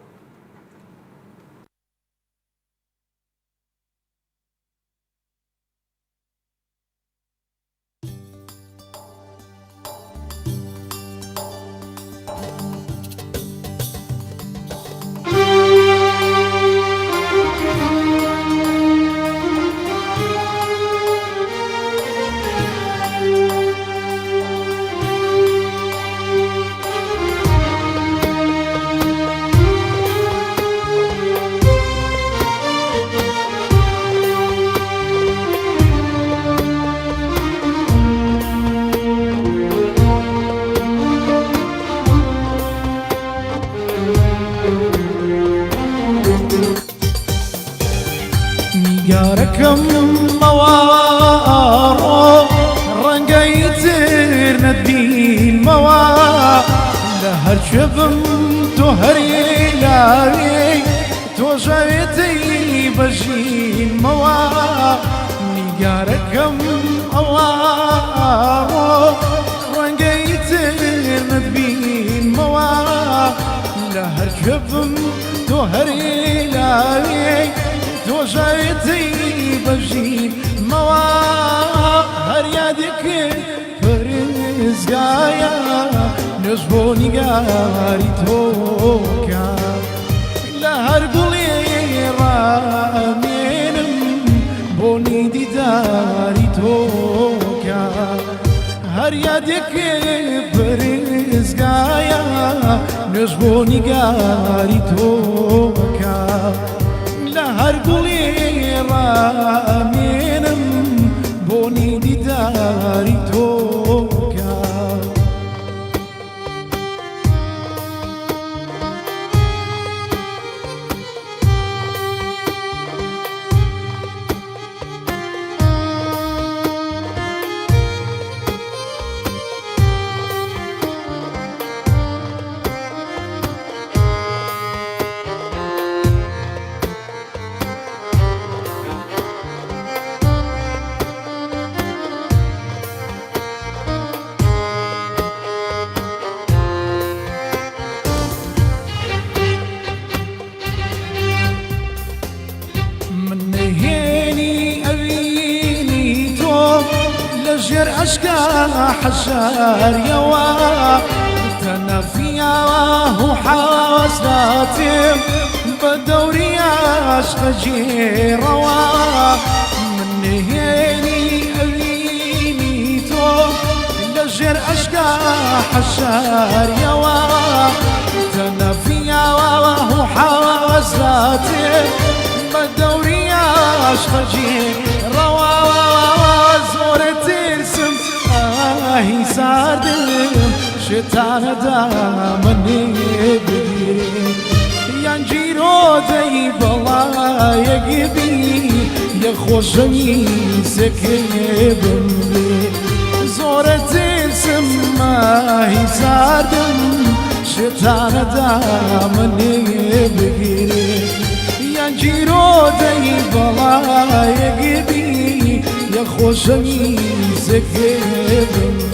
نیگارەکەم مەوەڕۆ ڕەنگەی تر نەتبینمەوە لە هەرکوێ بم تۆ هەری لاوێ تۆژەوێتەی بەژینمەوە نیگارەکەم ئەوەڕۆ ڕەنگەی تر نەتبینمەوە لە هەرکوێ بم تۆ هەری لاوێ تۆژەوێتەی بەژینمەوە هەر یادێکت پەرێزگایە نوێژ بۆ نیگاری تۆکە لە هەر گوڵێ ڕامێنم بۆنی دیداری تۆکە هەر یادێکت پەرێزگایە نوێژ بۆ نیگاری تۆکە لە هەر گوڵێ ڕامێنم بۆنی دیداری تۆکە ژێر ئەشکا حەشاریەوە تەنەفیاوە و حەوەساتێم بە دەوری عاشقە جێڕەوە من نهێنی ئەوینی تۆ لە ژێر ئەشکا حەشاریەوە تەنەفیاوە و حەوەساتێم بە دەوری عاشقە جێڕەوە زۆرە ترسم ئاهی ساردم شێتانەدا منێ بگیرێ یان جیرۆدەی بەڵایەگیبی یە خۆشەویستەکێ بمرێ زۆرە ترسم ئاهی ساردم شێتانەدا منێ بگیرێ یان جیرۆدەی بەڵایەگیبی یە خۆشەویستەکێ بمرێ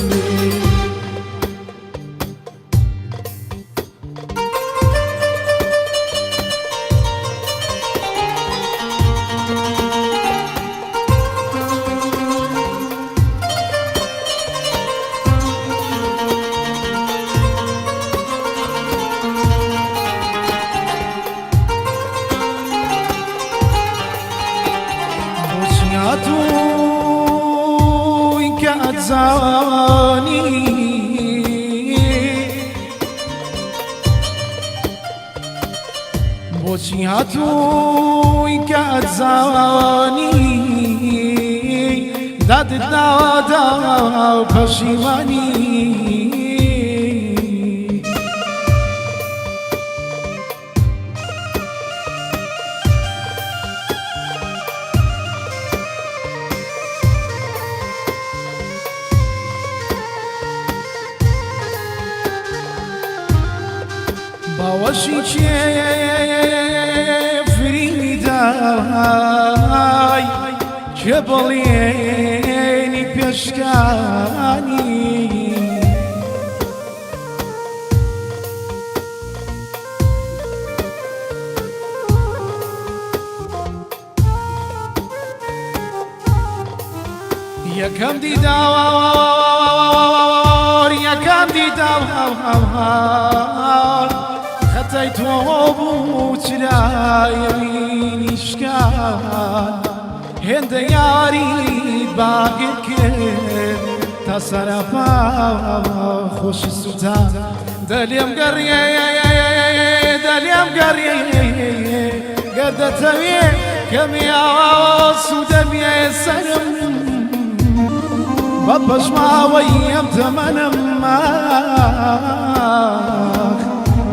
توی که اتزانی بۆچی هاتووی کە ئەتزانی دادت نادا و پەشیمانی باوەشی چێ فریدای چێ بەڵێنی پێشکانی یەکەم دیدار یەکەم دیدار خەتای تۆ بوو چرایەوی شکان هێندە یاریت باگر کرد تا سەرەپا خۆشی سووتان دەلێم گەڕیێ دەلێم گەڕیێ گەردەتەوێ کەمیاوە سوودەبیێ سەرم بە پەشماوەی ئەم تەمەنم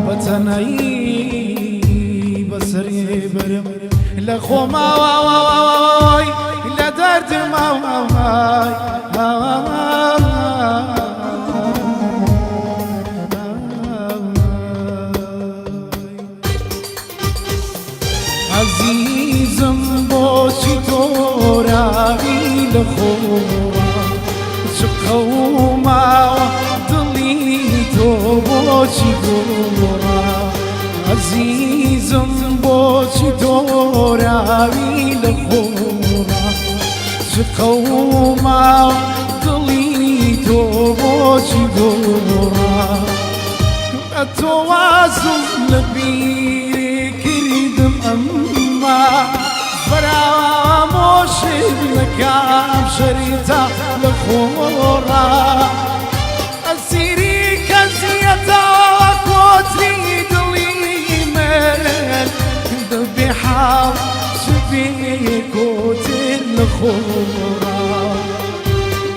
بەتەنایی بەسەر بسري برم لخوماي لدرد عزيزم بوشي تورابي لخوما شقوما ضليتو بوشي تورا عزيزم بوشي تورابي لخوما شقوما ضليتو بوشي تورا التوازن لبيري كريدم أما فراموش المكان شريتا لخورا أسيري كزيتا كوتري دليمن دبي حال شبي كوتر لخورا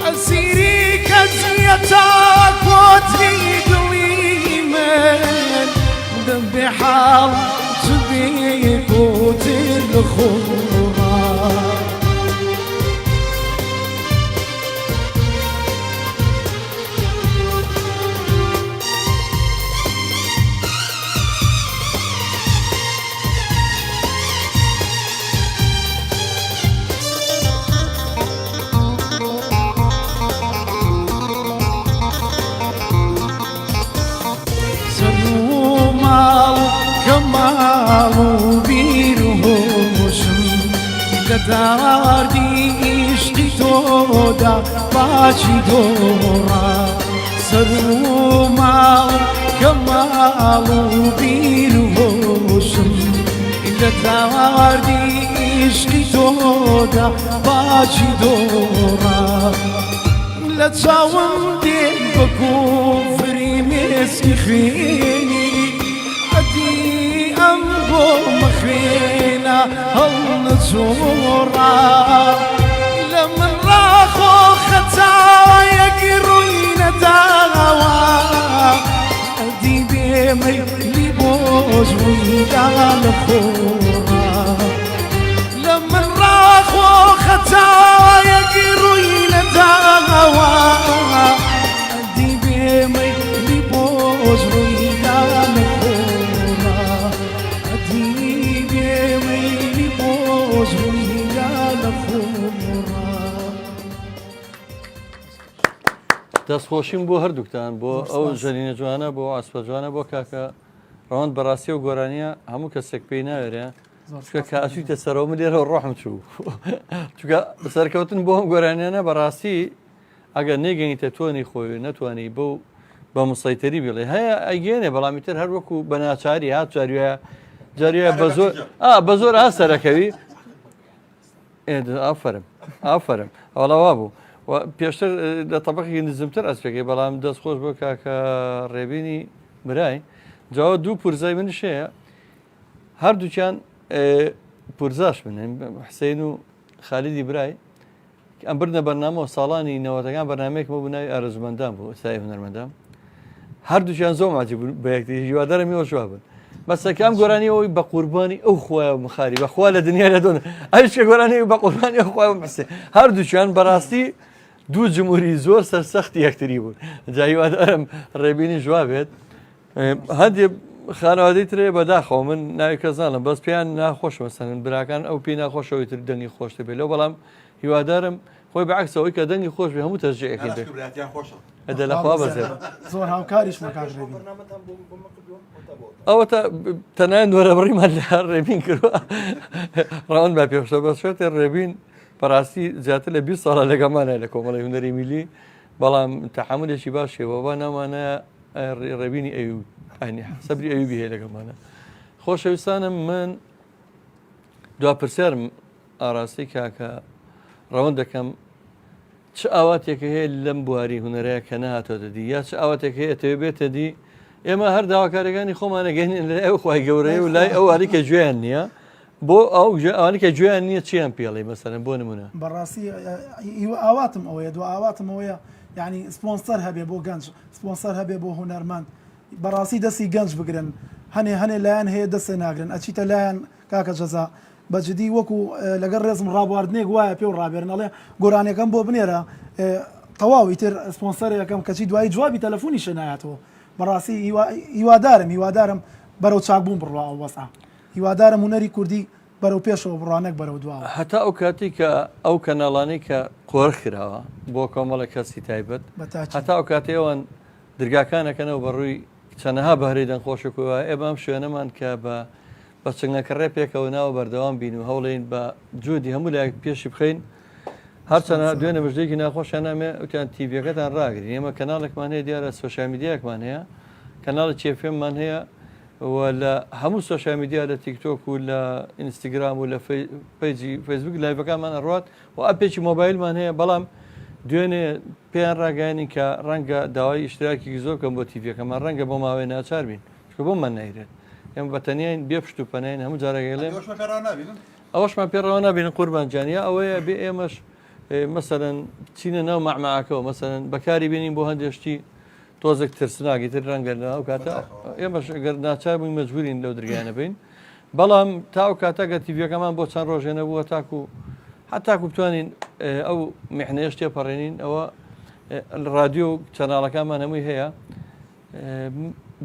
أسيري كزيتا كوتري دليمن دبي حال شبي كوتر لخورا كمالو بيروشم لداردي عشقي تودا باشي دورا سرومال كمالو بيروشم لداردي عشقي تودا باشي دورا لتشاوم دي بكفري مسكي خيني عدي أمبو مخينا هالنزورا لمن راخو خطايا قروين داوا عدي بيمي لبوز ويدا لخورا لمن راخو خطايا قروين داوا عدي بيمي لبوز ويدا لخورا عدي بيمي لبوز ويدا لخورا دەستخۆشیم بۆ هەردووکتان بۆ ئەو ژەرینە جوانە بۆ ئاسپە جوانە بۆ کاکە ڕەوەند بەڕاستی و گۆرانیە هەموو کەسێک پێی ناوێرە چکە کاسویتە سەرەوە لێرە ڕۆحم چوو چکە سەرکەوتن بۆ ئەم گۆرانیانە بەڕاستی ئەگەر نێگەنیتە تۆنی خۆی نەتوانی بۆ بە مسەیتەری بڵێ هەیە ئەیگەێنێ بەڵامی تر هەر وەکو بە ناچاری هات جاریە بە زۆر سەرەکەوی ئافرم ئەوڵەوا بوو پێشتر لە تەبقی نزمتر ئەسپێکی بەڵام دەستخۆش بۆ کاکە ڕێبینی برای جاوە دوو پورزای منش هەیە هەردووچیان پورزاش من حسین و خالیدی برای ئەم بردنە بەرنامە و ساڵانی نەوەتەکان بەرنمەیەک بۆ بناوی ئارزومەندان بوو سای هونەرمەندان هەردووچیان زۆر ماجی بوو بە یەکتری هیوادارە میوە جووا بن بەسەکەم گۆرانی ئەوی بە قوربانی ئەو خۆیان مخاری بەخوا لە دنیا لە دۆن ئەوشکە گۆرانی بە قوربانی ئەو خۆیان بسێ هەردووچیان بەڕاستی دوو جمهوری زۆر سەرسەختی یەکتری بوون جا هیوادارم ڕێبینی جووا بێت هەندێک خانەوادەی ترێ بەداخەوە من ناوی کەزانم بەس پێیان ناخۆش مەسەن براکان ئەو پێی ناخۆشەوەی تر دەنگی خۆشتە بێت لەو بەڵام هیوادارم خۆی بەعکسەوەی کە دەنگی خۆش بێ هەموو تەرجیعێکی دێت ئەدە لەخوا بەزێت زۆر هاوکاریش مەکاتڕێبین ئەوە تەنایەن وەرەبڕیمان لە ڕێبین کردووە ڕەوەند با پێشتە بەشێتێ ڕێبین بەڕاستی زیاتر لە 20 ساڵە لەگەمانە لە کۆمەڵی هونەری میلی بەڵام تەحملێکی باشێەوە نامانە ڕێبینی ئەوی سەبری ئەوی هەیە لەگەمانە خۆشەویستانم من دواپرسیارم ئاراستی کاکە ڕەوەند دەکەم چ ئاواتێکە هەیە لەم بواری هونەرەیە کە نەهاتۆ دی یا چ ئاواتێک هەیە تەوێ بێتە دی ئێمە هەر داواکارەکانی خۆمانەگەین لە ئەو خی گەورەیە و لای ئەو واریکە گوێیان نییە بۆ ئەو ئەوانیکە گوێیان نییە چیان پێڵێ مەسەرن بۆ نمونە بەڕاستی ئاواتم ئەوەیە دو ئاواتم ئەوەیە یعنی سپۆنسەر هەبێ بۆ گەنج سپۆنسەر هەبێ بۆ هونەرمەند بەڕاستی دەستی گەنج بگرن هەنێ لایەن هەیە دەستێ ناگرن ئەچیتە لایەن کاکە جەزا بەجددی وەکو لەگەڵ ڕێزم ڕابواردنێک وایە پێ و ڕابێرن ئەڵێ گۆرانەکەم بۆ بنێرە تەواوی تر سپۆنسەرێکەکەم کەچی دوایی جوابی تەلەفۆنی شنایەتەوە بەڕاستی هیوادارم بەرەو چاکبوون بڕوا ئەو وەسا هیوادارم هونەری کوردی بەرەو پێشەوە بڕوانێک بەرەو دواوە هەتا ئەو کاتی کە ئەو کەناڵانەی کە قۆڕ کراوە بۆ کۆمەڵە کەسی تایبەت هەتا ئەو کاتێەوەن درگاکانەکەنەوە بەڕووی چەندەها بەهرەی دەنخۆشکەوە ئێمەم شوێنەمان کە بە چنگەکەڕێ پێکەوە ناوە بەردەوام بین و هەوڵین بە جودی هەموو لای پێشی بخەین هەرچەنە دوێنە بژدێکی ناخۆشیان نامێ وتیان تیڤەکەتان ڕاگرین ئێمە کەناڵێکمان هەیە دیارە سۆشیال میدیاکمان هەیە کەناڵی چێفێممان هەیە لە هەموو سۆشیال میدیا لە تیکتۆک و لە ئینستاگرام و لە پیجی فەیسبوک لایڤەکانمان ئەڕات و ئەپێکی مۆبایلمان هەیە بەڵام دوێنێ پێیان ڕاگەانی کە ڕەنگە داوای ئیشتراکی زۆر کەم بۆ تیڤەکەمان ڕەنگە بۆ ماوەی ناچار بین چکە بۆمان نایرێت ئێمە بەتەنیان بێ پشت و پەنین هەموو جارەگەڵێ ئەوەشمان پێڕەوە نبینن قوربان جانیا ئەوەیە بێ ئێمەش مەسەرەن چینە ناو مەعمەعەکەەوە مەسەرەن بەکاری بینین بۆ هەندێشتی تۆزێک ترسناگی تر ڕەنگە ئەو کاتە ئێمەش ئەگەر ناچار بووین مەجبورین لەو دەرگایانە بین بەڵام تا ئەو کاتەگە تیڤەکەمان بۆ چەند ڕۆژێنە بووە تاکو حتاکو بتوانین ئەو میحنەیەش تێپەڕێنین ئەوە رادیۆ و چەناڵەکانمان هەمووی هەیە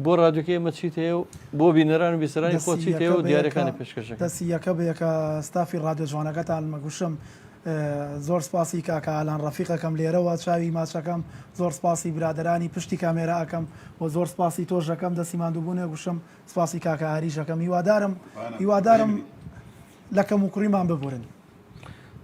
بۆ رادیۆکە ئێمە چیت هەیە و بۆ بینەران و بیسەرانی خۆ چیت هەیە و دیارەکانی پێشکەشەکە دەستی یەکە بەیەکە ستافی رادیۆ جوانەکەتان مەگوشم زۆر سپاسی کاکەلان ڕەفیقەکەم لێرەوە چاوی ماچەکەم زۆر سپاسی برادرانی پشتی کامێرا ئەەکەم بۆ زۆر سپاسی تۆژەکەم دەستی مادووبوونێ گوشم سپاسی کاکە هاریشەکەم هیوادارم لەکەم و کوڕیمان ببورن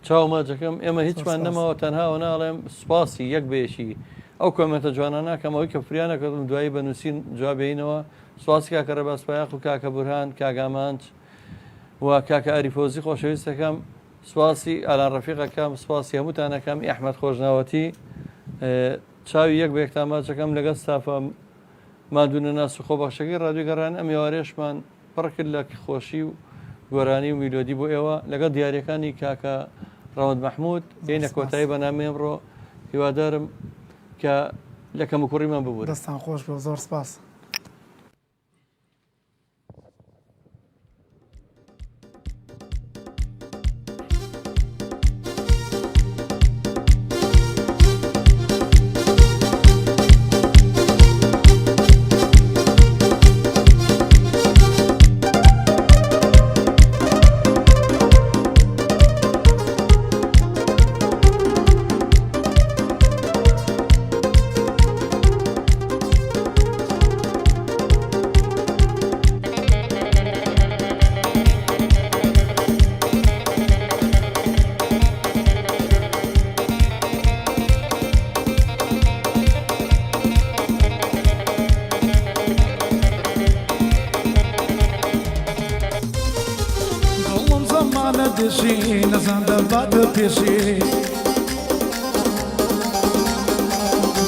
چاوماجەکەم ئێمە هیچمان نەمەوە تەنهاوە ناڵێم سپاسی یەک بێشی ئەو کۆمەتە جوانانەکەمەوەی کە فریانەکەم دوایی بەنووسین جوابینەوە سواسی کاکە ڕێباسپایاق و کاکە بورهان کاگامانچ و کاکە ئەریفۆزی خۆشەویستەکەم سواسی ئالان ڕەفیقەکەم سپاسی هەمووتانەکەم ئەحمەد خۆشناوەتی چاوی یەک بێکتان ماچەکەم لەگەڵ ستافە مادوونە ناس و خۆبەخشەکەی ڕادیۆ گەڕان ئەم ێوارێشمان پڕکرد لە خۆشی و گۆرانی و میلۆدی بۆ ئێوە لەگەڵ دیارەکانی کاکە ڕەوەند مەحموود دێنە کۆتایی بەنامێ ئەمڕۆ هیوادارم کە لەکەم و کوڕیمان ببوو دەستان خۆش بۆ زۆر سپاس.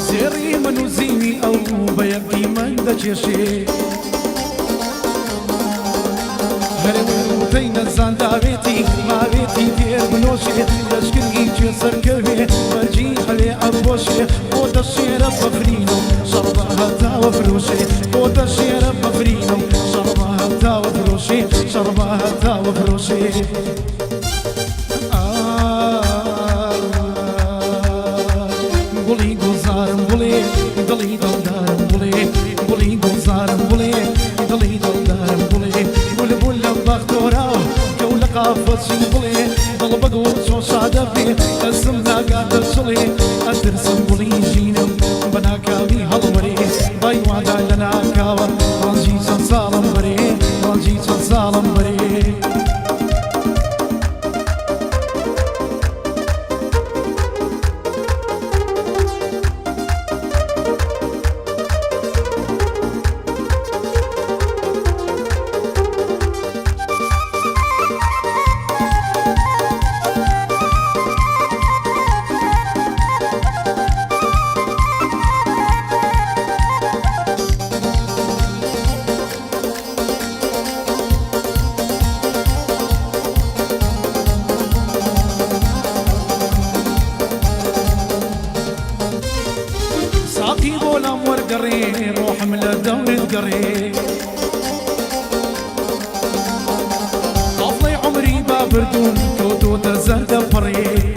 زێڕی من و زیوی ئەو بە یەقی من دەکێشێ هەرەوەی نەزانداوێتی ماوێتی دێر بنۆشێ دەشکردی کوێ سەرکەوێ بەرجی هەلێ ئەبۆشێ بۆ دەشێرە بەفرینە و شەڕبە هەتاوە فرۆشێ بۆ دەشێرە بەفرینە و شەڕبە هەتاوە فرۆشێ شەڕبە هەتاوە فرۆشێ گوڵی گوزارم بڵێ دڵی دڵدارم بڵێ گوڵی گوزارم بڵێ دڵی دڵدارم بڵێ بولبول لە بەختۆراوە کەو لە قافەچی بڵێ دڵ بەگوڵ چۆ شادە بێ ئەسم ناگاتە شڵێ ئەترسم بڵی ژینم بە ناکاوی هەڵوەرێ بای وادا لە ناکاوە ڕەنجی چەند ساڵم بەرێ ڕەنجی چەند ساڵم بەرێ بردوم كوتو تزند فري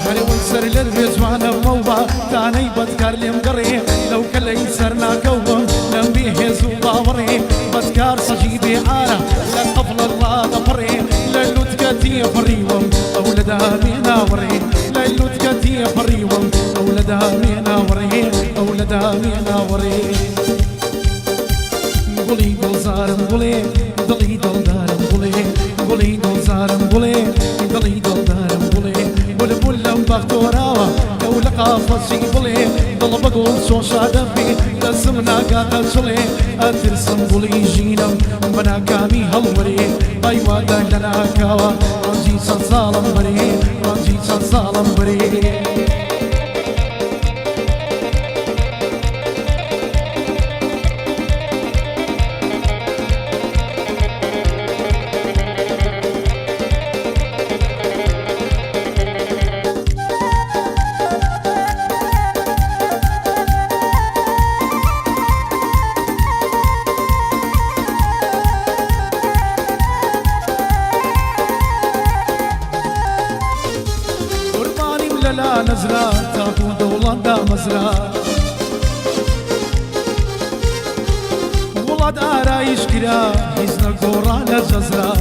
هل ويسر للرجوان موضع تاني بدكار لي مقري لو كلا يسرنا كوبا لم بيه زوباوري بدكار صجيبي عارة للقفل الراضة فري للو تكاتي فريوم أولدا مينا وري للو تكاتي فريوم أولدا مينا وري أولدا مينا وري قولي قول زارم قولي ضلي دل دارم قولي قولي قول زارم قولي ضلي دل دارم قولي قول بولم بختوراوا قول قافصي قولي ضل بقول شو شادفي لسمنا قاتا شلي أترسم قولي جينم بنا كامي هالوري أيوا دهلنا كاوا رانجي صالم بري رانجي صالم بري لا نزرع تاكو دولان دا مزرع ولاد آرايش كرا هزنا قوران الجزرع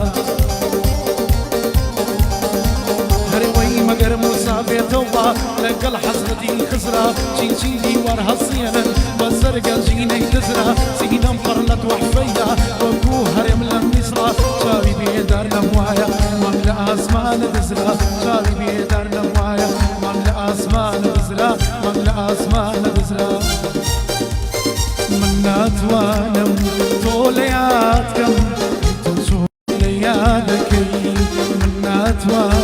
هروي مقر مسافر توبا لقل حزرتي خزرا شين شيني ورها الصيانا بزرقل جيني تزرع سينا مقرلت وحفيا وكو هرم لم يسرع شابي بيدار نموايا مملأ أزمان تزرع شابي بيدار نموايا مملأ أزمان تزرع مملأ أزمان تزرع منات وانم طولياتكم تنسوا ليالكي منات وانم